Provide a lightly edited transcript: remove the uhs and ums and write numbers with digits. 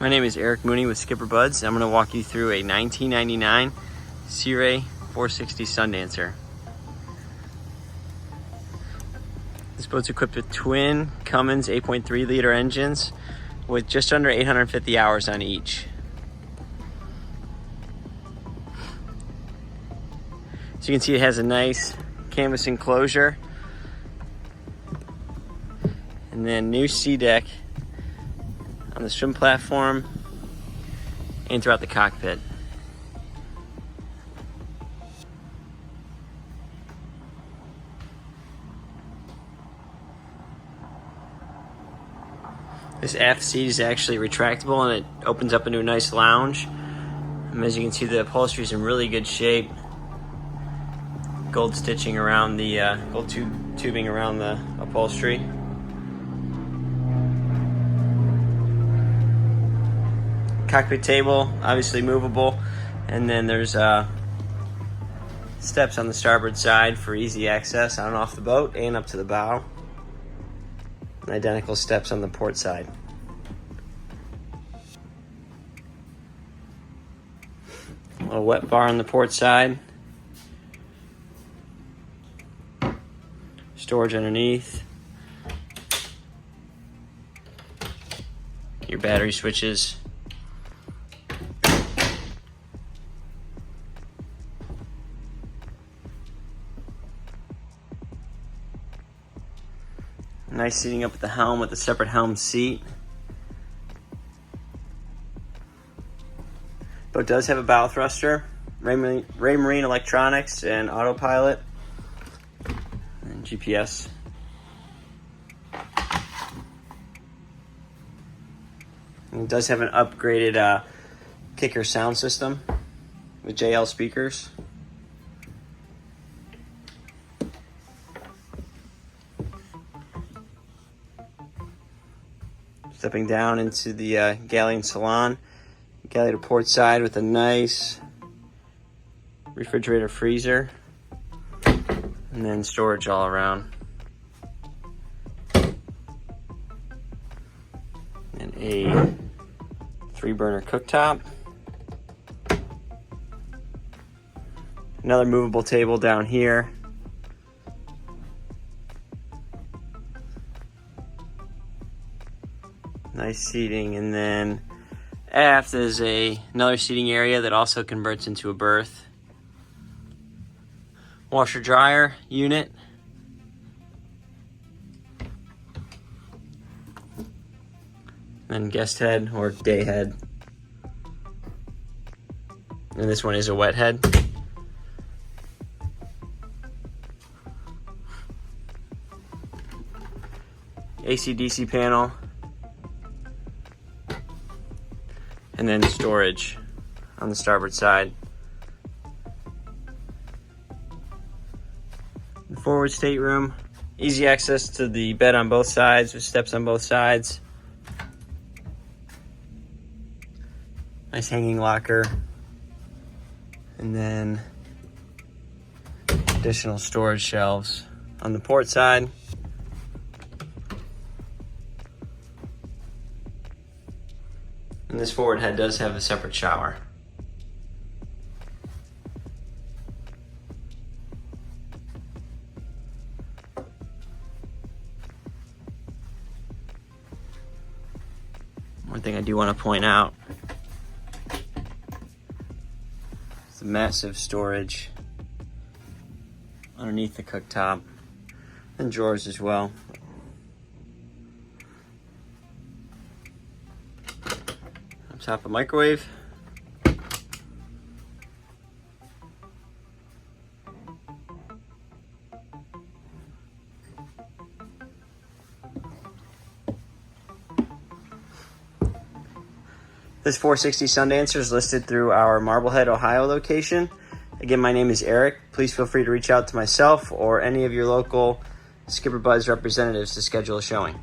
My name is Eric Mooney with SkipperBud's. I'm going to walk you through a 1999 Sea Ray 460 Sundancer. This boat's equipped with twin Cummins 8.3 liter engines with just under 850 hours on each. So you can see it has a nice canvas enclosure and then new sea deck on the swim platform and throughout the cockpit. This aft seat is actually retractable and it opens up into a nice lounge. And as you can see, the upholstery is in really good shape. Gold stitching around the gold tubing around the upholstery. Cockpit table, obviously movable, and then there's steps on the starboard side for easy access on and off the boat and up to the bow. And identical steps on the port side. A little wet bar on the port side. Storage underneath. Your battery switches. Nice seating up at the helm with a separate helm seat. Boat does have a bow thruster, Ray Marine electronics and autopilot, and GPS. And it does have an upgraded kicker sound system with JL speakers. Stepping down into the galley and salon, galley to port side with a nice refrigerator freezer, and then storage all around. And a 3-burner cooktop. Another movable table down here. Nice seating, and then aft is another seating area that also converts into a berth. Washer dryer unit. Then guest head or day head. And this one is a wet head. AC/DC panel. And then storage on the starboard side. The forward stateroom, easy access to the bed on both sides with steps on both sides. Nice hanging locker. And then additional storage shelves on the port side. And this forward head does have a separate shower. One thing I do want to point out is the massive storage underneath the cooktop and drawers as well. Top of microwave. This 460 Sundancer is listed through our Marblehead, Ohio location. Again, my name is Eric. Please feel free to reach out to myself or any of your local SkipperBud's representatives to schedule a showing.